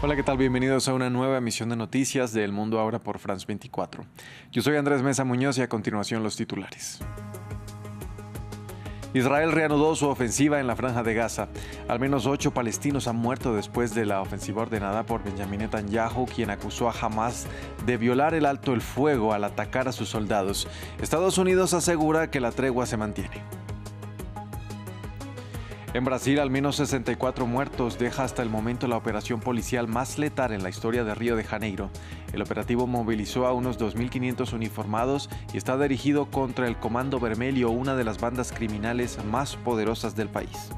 Hola, ¿qué tal? Bienvenidos a una nueva emisión de noticias de El Mundo Ahora por France 24. Yo soy Andrés Mesa Muñoz y a continuación los titulares. Israel reanudó su ofensiva en la Franja de Gaza. Al menos 8 palestinos han muerto después de la ofensiva ordenada por Benjamin Netanyahu, quien acusó a Hamas de violar el alto el fuego al atacar a sus soldados. Estados Unidos asegura que la tregua se mantiene. En Brasil, al menos 64 muertos deja hasta el momento la operación policial más letal en la historia de Río de Janeiro. El operativo movilizó a unos 2.500 uniformados y está dirigido contra el Comando Vermelho, una de las bandas criminales más poderosas del país.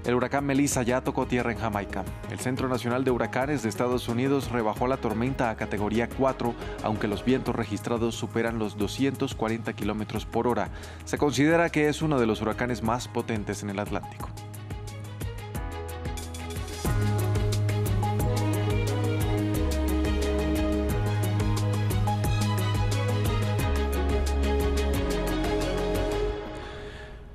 El huracán Melissa ya tocó tierra en Jamaica. El Centro Nacional de Huracanes de Estados Unidos rebajó la tormenta a categoría 4, aunque los vientos registrados superan los 240 kilómetros por hora. Se considera que es uno de los huracanes más potentes en el Atlántico.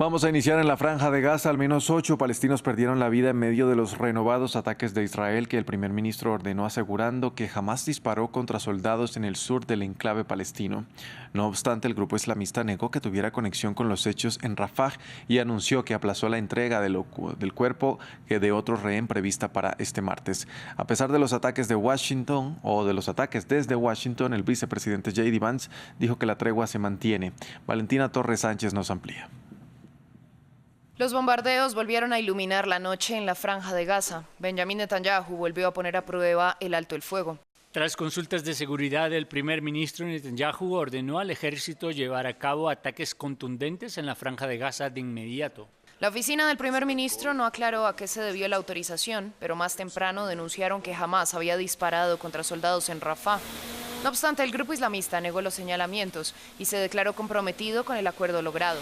Vamos a iniciar en la Franja de Gaza. Al menos 8 palestinos perdieron la vida en medio de los renovados ataques de Israel que el primer ministro ordenó, asegurando que jamás disparó contra soldados en el sur del enclave palestino. No obstante, el grupo islamista negó que tuviera conexión con los hechos en Rafah y anunció que aplazó la entrega del cuerpo de otro rehén prevista para este martes. A pesar de los ataques de Washington o de los ataques desde Washington, el vicepresidente J.D. Vance dijo que la tregua se mantiene. Valentina Torres Sánchez nos amplía. Los bombardeos volvieron a iluminar la noche en la Franja de Gaza. Benjamin Netanyahu volvió a poner a prueba el alto el fuego. Tras consultas de seguridad, el primer ministro Netanyahu ordenó al ejército llevar a cabo ataques contundentes en la Franja de Gaza de inmediato. La oficina del primer ministro no aclaró a qué se debió la autorización, pero más temprano denunciaron que Hamas había disparado contra soldados en Rafah. No obstante, el grupo islamista negó los señalamientos y se declaró comprometido con el acuerdo logrado.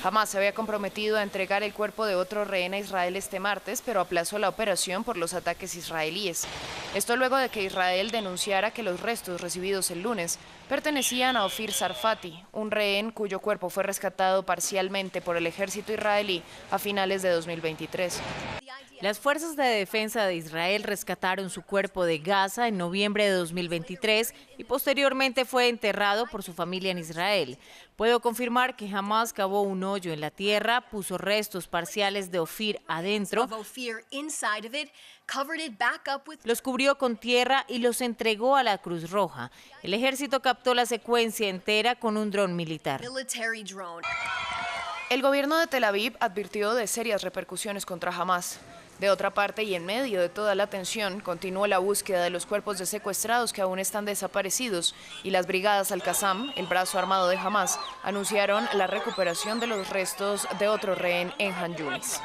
Hamas se había comprometido a entregar el cuerpo de otro rehén a Israel este martes, pero aplazó la operación por los ataques israelíes. Esto luego de que Israel denunciara que los restos recibidos el lunes pertenecían a Ofir Sarfati, un rehén cuyo cuerpo fue rescatado parcialmente por el ejército israelí a finales de 2023. Las fuerzas de defensa de Israel rescataron su cuerpo de Gaza en noviembre de 2023 y posteriormente fue enterrado por su familia en Israel. Puedo confirmar que Hamas cavó un hoyo en la tierra, puso restos parciales de Ofir adentro, los cubrió con tierra y los entregó a la Cruz Roja. El ejército captó la secuencia entera con un dron militar. El gobierno de Tel Aviv advirtió de serias repercusiones contra Hamas. De otra parte, y en medio de toda la tensión, continuó la búsqueda de los cuerpos de secuestrados que aún están desaparecidos y las brigadas Al-Qassam, el brazo armado de Hamas, anunciaron la recuperación de los restos de otro rehén en Han Yunis.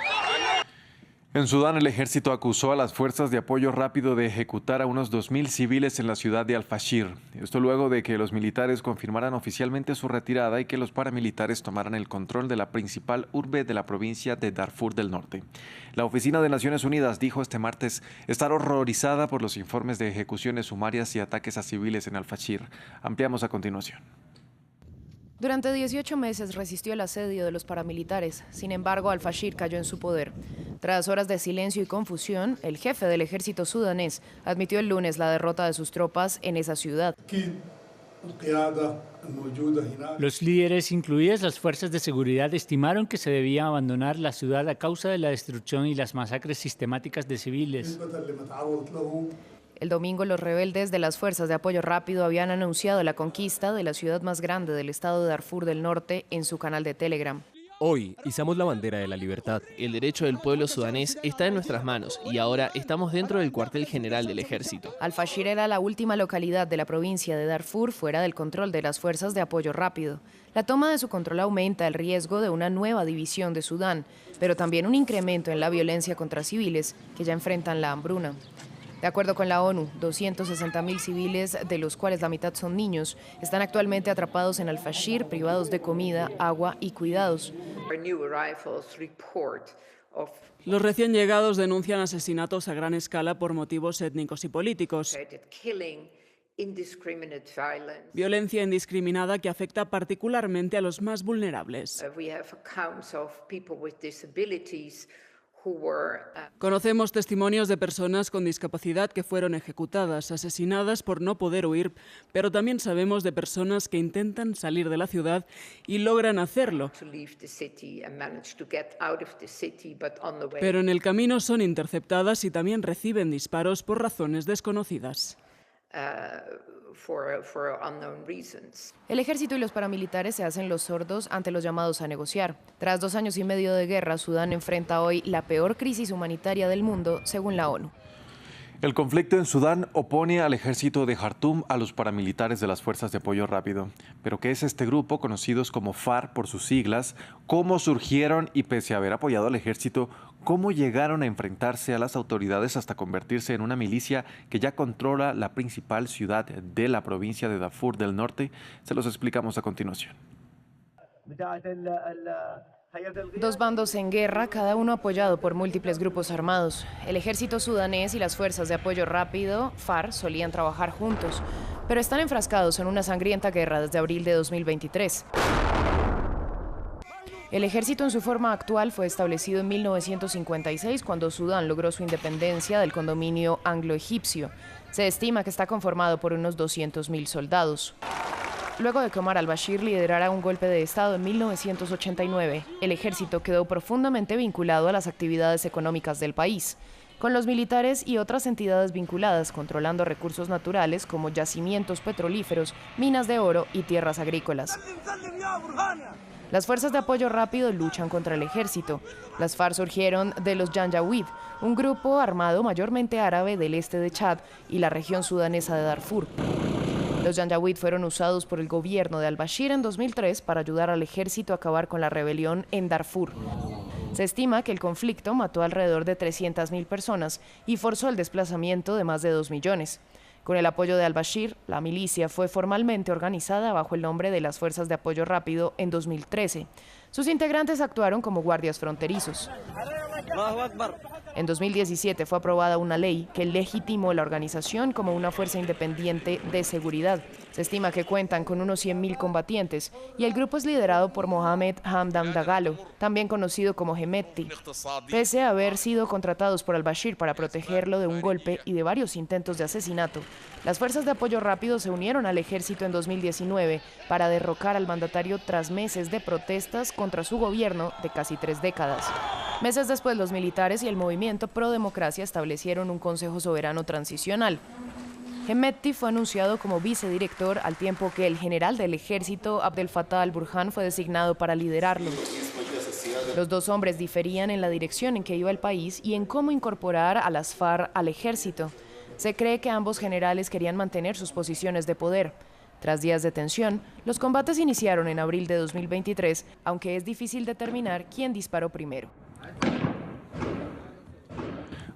En Sudán, el ejército acusó a las fuerzas de apoyo rápido de ejecutar a unos 2.000 civiles en la ciudad de Al-Fashir. Esto luego de que los militares confirmaran oficialmente su retirada y que los paramilitares tomaran el control de la principal urbe de la provincia de Darfur del Norte. La Oficina de Naciones Unidas dijo este martes estar horrorizada por los informes de ejecuciones sumarias y ataques a civiles en Al-Fashir. Ampliamos a continuación. Durante 18 meses resistió el asedio de los paramilitares. Sin embargo, Al-Fashir cayó en su poder. Tras horas de silencio y confusión, el jefe del ejército sudanés admitió el lunes la derrota de sus tropas en esa ciudad. Los líderes, incluidas las fuerzas de seguridad, estimaron que se debía abandonar la ciudad a causa de la destrucción y las masacres sistemáticas de civiles. El domingo, los rebeldes de las fuerzas de apoyo rápido habían anunciado la conquista de la ciudad más grande del estado de Darfur del Norte en su canal de Telegram. Hoy izamos la bandera de la libertad. El derecho del pueblo sudanés está en nuestras manos y ahora estamos dentro del cuartel general del ejército. Al-Fashir era la última localidad de la provincia de Darfur fuera del control de las fuerzas de apoyo rápido. La toma de su control aumenta el riesgo de una nueva división de Sudán, pero también un incremento en la violencia contra civiles que ya enfrentan la hambruna. De acuerdo con la ONU, 260.000 civiles, de los cuales la mitad son niños, están actualmente atrapados en Al-Fashir, privados de comida, agua y cuidados. Los recién llegados denuncian asesinatos a gran escala por motivos étnicos y políticos. Violencia indiscriminada que afecta particularmente a los más vulnerables. Conocemos testimonios de personas con discapacidad que fueron ejecutadas, asesinadas por no poder huir, pero también sabemos de personas que intentan salir de la ciudad y logran hacerlo. Pero en el camino son interceptadas y también reciben disparos por razones desconocidas. El ejército y los paramilitares se hacen los sordos ante los llamados a negociar. Tras 2 años y medio de guerra, Sudán enfrenta hoy la peor crisis humanitaria del mundo, según la ONU. El conflicto en Sudán opone al ejército de Jartum a los paramilitares de las Fuerzas de Apoyo Rápido. ¿Pero qué es este grupo, conocidos como FARC por sus siglas? ¿Cómo surgieron y, pese a haber apoyado al ejército, cómo llegaron a enfrentarse a las autoridades hasta convertirse en una milicia que ya controla la principal ciudad de la provincia de Darfur del Norte? Se los explicamos a continuación. 2 bandos en guerra, cada uno apoyado por múltiples grupos armados. El ejército sudanés y las fuerzas de apoyo rápido, FARC, solían trabajar juntos, pero están enfrascados en una sangrienta guerra desde abril de 2023. El ejército en su forma actual fue establecido en 1956, cuando Sudán logró su independencia del condominio anglo-egipcio. Se estima que está conformado por unos 200.000 soldados. Luego de que Omar al-Bashir liderara un golpe de Estado en 1989, el ejército quedó profundamente vinculado a las actividades económicas del país, con los militares y otras entidades vinculadas controlando recursos naturales como yacimientos petrolíferos, minas de oro y tierras agrícolas. Las fuerzas de apoyo rápido luchan contra el ejército. Las FARC surgieron de los Janjaweed, un grupo armado mayormente árabe del este de Chad y la región sudanesa de Darfur. Los Janjaweed fueron usados por el gobierno de al-Bashir en 2003 para ayudar al ejército a acabar con la rebelión en Darfur. Se estima que el conflicto mató alrededor de 300.000 personas y forzó el desplazamiento de más de 2 millones. Con el apoyo de al-Bashir, la milicia fue formalmente organizada bajo el nombre de las Fuerzas de Apoyo Rápido en 2013. Sus integrantes actuaron como guardias fronterizos. En 2017 fue aprobada una ley que legitimó la organización como una fuerza independiente de seguridad. Se estima que cuentan con unos 100.000 combatientes y el grupo es liderado por Mohamed Hamdan Dagalo, también conocido como Hemedti. Pese a haber sido contratados por al-Bashir para protegerlo de un golpe y de varios intentos de asesinato, las fuerzas de apoyo rápido se unieron al ejército en 2019 para derrocar al mandatario tras meses de protestas contra su gobierno de casi 3 décadas. Meses después, los militares y el movimiento pro democracia establecieron un consejo soberano transicional. Hemedti fue anunciado como vicedirector al tiempo que el general del ejército, Abdel Fattah al-Burhan, fue designado para liderarlo. Los 2 hombres diferían en la dirección en que iba el país y en cómo incorporar a las FARC al ejército. Se cree que ambos generales querían mantener sus posiciones de poder. Tras días de tensión, los combates iniciaron en abril de 2023, aunque es difícil determinar quién disparó primero.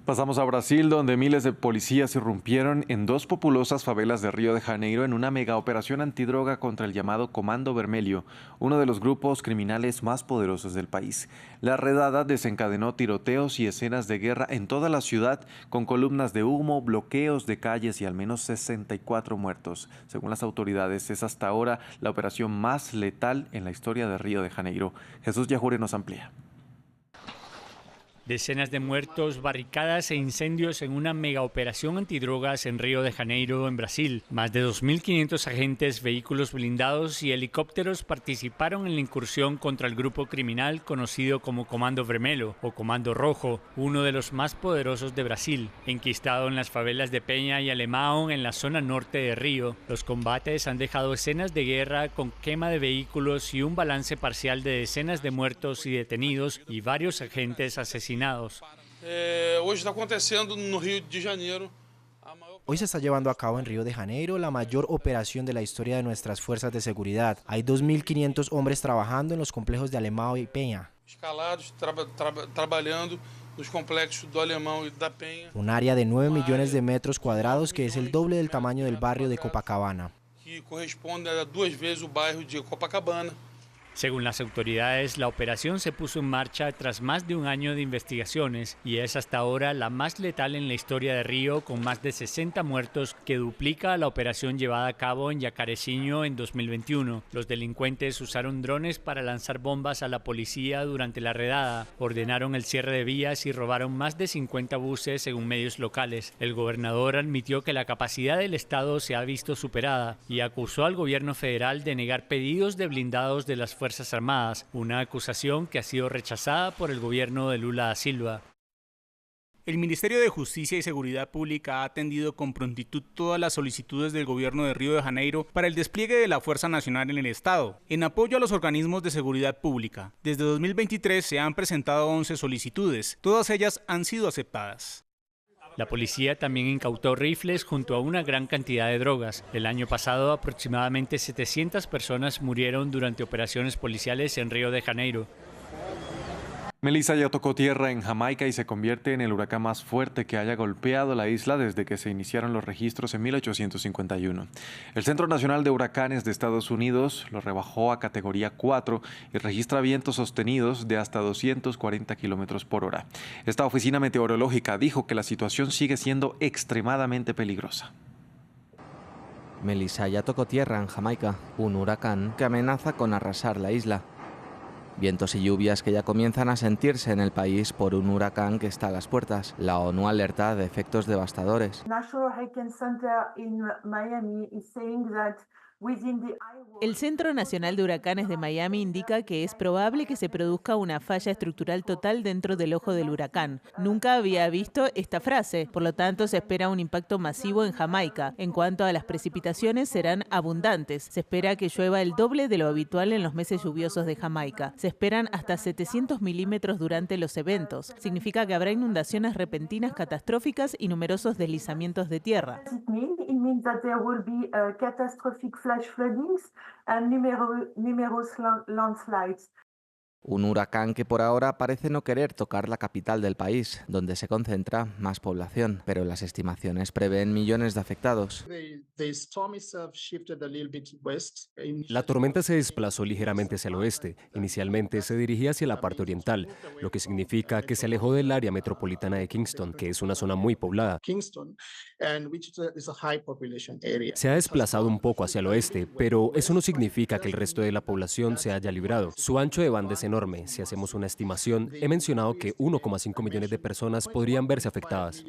Pasamos a Brasil, donde miles de policías irrumpieron en 2 populosas favelas de Río de Janeiro en una mega operación antidroga contra el llamado Comando Vermelho, uno de los grupos criminales más poderosos del país. La redada desencadenó tiroteos y escenas de guerra en toda la ciudad, con columnas de humo, bloqueos de calles y al menos 64 muertos. Según las autoridades, es hasta ahora la operación más letal en la historia de Río de Janeiro. Jesús Yajure nos amplía. Decenas de muertos, barricadas e incendios en una megaoperación antidrogas en Río de Janeiro, en Brasil. Más de 2.500 agentes, vehículos blindados y helicópteros participaron en la incursión contra el grupo criminal conocido como Comando Vermelho o Comando Rojo, uno de los más poderosos de Brasil. Enquistado en las favelas de Peña y Alemão, en la zona norte de Río, los combates han dejado escenas de guerra con quema de vehículos y un balance parcial de decenas de muertos y detenidos y varios agentes asesinados. Hoy se está llevando a cabo en Río de Janeiro la mayor operación de la historia de nuestras fuerzas de seguridad. Hay 2.500 hombres trabajando en los complejos de Alemão y Peña. Un área de 9 millones de metros cuadrados que es el doble del tamaño del barrio de Copacabana. Según las autoridades, la operación se puso en marcha tras más de un año de investigaciones y es hasta ahora la más letal en la historia de Río, con más de 60 muertos, que duplica la operación llevada a cabo en Yacareciño en 2021. Los delincuentes usaron drones para lanzar bombas a la policía durante la redada, ordenaron el cierre de vías y robaron más de 50 buses según medios locales. El gobernador admitió que la capacidad del Estado se ha visto superada y acusó al gobierno federal de negar pedidos de blindados de las Fuerzas Armadas, una acusación que ha sido rechazada por el gobierno de Lula da Silva. El Ministerio de Justicia y Seguridad Pública ha atendido con prontitud todas las solicitudes del gobierno de Río de Janeiro para el despliegue de la Fuerza Nacional en el Estado, en apoyo a los organismos de seguridad pública. Desde 2023 se han presentado 11 solicitudes, todas ellas han sido aceptadas. La policía también incautó rifles junto a una gran cantidad de drogas. El año pasado, aproximadamente 700 personas murieron durante operaciones policiales en Río de Janeiro. Melissa ya tocó tierra en Jamaica y se convierte en el huracán más fuerte que haya golpeado la isla desde que se iniciaron los registros en 1851. El Centro Nacional de Huracanes de Estados Unidos lo rebajó a categoría 4 y registra vientos sostenidos de hasta 240 kilómetros por hora. Esta oficina meteorológica dijo que la situación sigue siendo extremadamente peligrosa. Melissa ya tocó tierra en Jamaica, un huracán que amenaza con arrasar la isla. Vientos y lluvias que ya comienzan a sentirse en el país por un huracán que está a las puertas. La ONU alerta de efectos devastadores. El Centro Nacional de Huracanes de Miami indica que es probable que se produzca una falla estructural total dentro del ojo del huracán. Nunca había visto esta frase, por lo tanto se espera un impacto masivo en Jamaica. En cuanto a las precipitaciones, serán abundantes. Se espera que llueva el doble de lo habitual en los meses lluviosos de Jamaica. Se esperan hasta 700 milímetros durante los eventos. Significa que habrá inundaciones repentinas catastróficas y numerosos deslizamientos de tierra. Un huracán que por ahora parece no querer tocar la capital del país, donde se concentra más población, pero las estimaciones prevén millones de afectados. La tormenta se desplazó ligeramente hacia el oeste. Inicialmente se dirigía hacia la parte oriental, lo que significa que se alejó del área metropolitana de Kingston, que es una zona muy poblada. Se ha desplazado un poco hacia el oeste, pero eso no significa que el resto de la población se haya librado. Su ancho de banda es enorme. Si hacemos una estimación, he mencionado que 1,5 millones de personas podrían verse afectadas.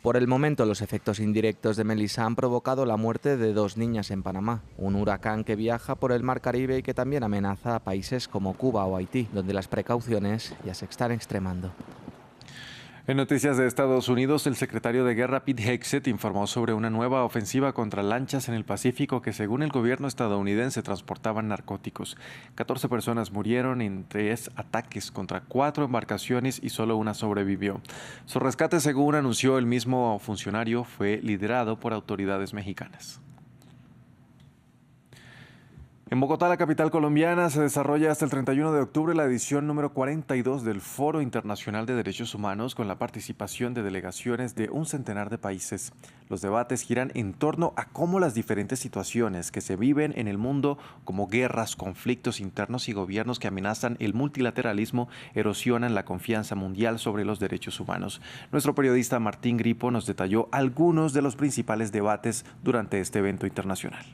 Por el momento, los efectos indirectos de Melissa han provocado la muerte de 2 niñas en Panamá, un huracán que viaja por el Mar Caribe y que también amenaza a países como Cuba o Haití, donde las precauciones ya se están extremando. En noticias de Estados Unidos, el secretario de Guerra Pete Hegseth informó sobre una nueva ofensiva contra lanchas en el Pacífico que, según el gobierno estadounidense, transportaban narcóticos. 14 personas murieron en 3 ataques contra 4 embarcaciones y solo una sobrevivió. Su rescate, según anunció el mismo funcionario, fue liderado por autoridades mexicanas. En Bogotá, la capital colombiana, se desarrolla hasta el 31 de octubre la edición número 42 del Foro Internacional de Derechos Humanos, con la participación de delegaciones de un centenar de países. Los debates giran en torno a cómo las diferentes situaciones que se viven en el mundo, como guerras, conflictos internos y gobiernos que amenazan el multilateralismo, erosionan la confianza mundial sobre los derechos humanos. Nuestro periodista Martín Gripo nos detalló algunos de los principales debates durante este evento internacional.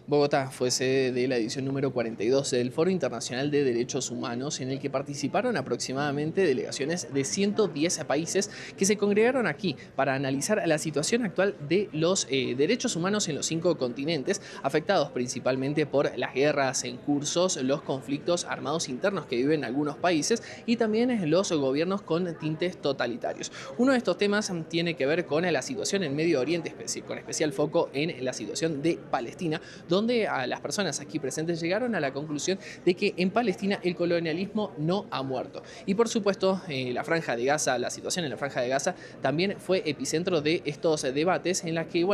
Bogotá fue sede de la edición número 42 del Foro Internacional de Derechos Humanos, en el que participaron aproximadamente delegaciones de 110 países que se congregaron aquí para analizar la situación actual de los derechos humanos en los 5 continentes, afectados principalmente por las guerras en cursos, los conflictos armados internos que viven algunos países y también los gobiernos con tintes totalitarios. Uno de estos temas tiene que ver con la situación en Medio Oriente, con especial foco en la situación de Palestina, donde a las personas aquí presentes llegaron a la conclusión de que en Palestina el colonialismo no ha muerto. Y por supuesto, la Franja de Gaza, la situación en la Franja de Gaza también fue epicentro de estos debates en la que,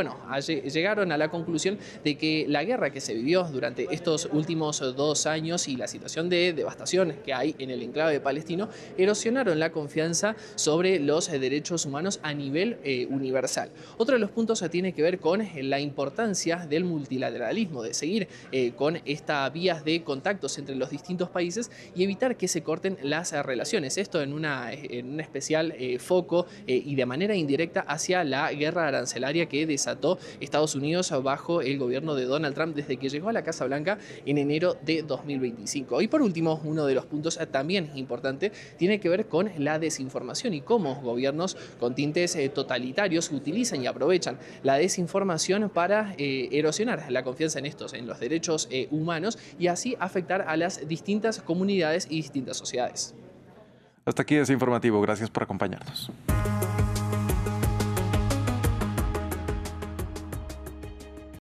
llegaron a la conclusión de que la guerra que se vivió durante estos últimos 2 años y la situación de devastación que hay en el enclave palestino erosionaron la confianza sobre los derechos humanos a nivel universal. Otro de los puntos tiene que ver con la importancia del multilateralismo mismo, de seguir con estas vías de contactos entre los distintos países y evitar que se corten las relaciones. Esto en un especial foco y de manera indirecta hacia la guerra arancelaria que desató Estados Unidos bajo el gobierno de Donald Trump desde que llegó a la Casa Blanca en enero de 2025. Y por último, uno de los puntos también importante tiene que ver con la desinformación y cómo gobiernos con tintes totalitarios utilizan y aprovechan la desinformación para erosionar la confianza en los derechos humanos y así afectar a las distintas comunidades y distintas sociedades. Hasta aquí ese informativo. Gracias por acompañarnos.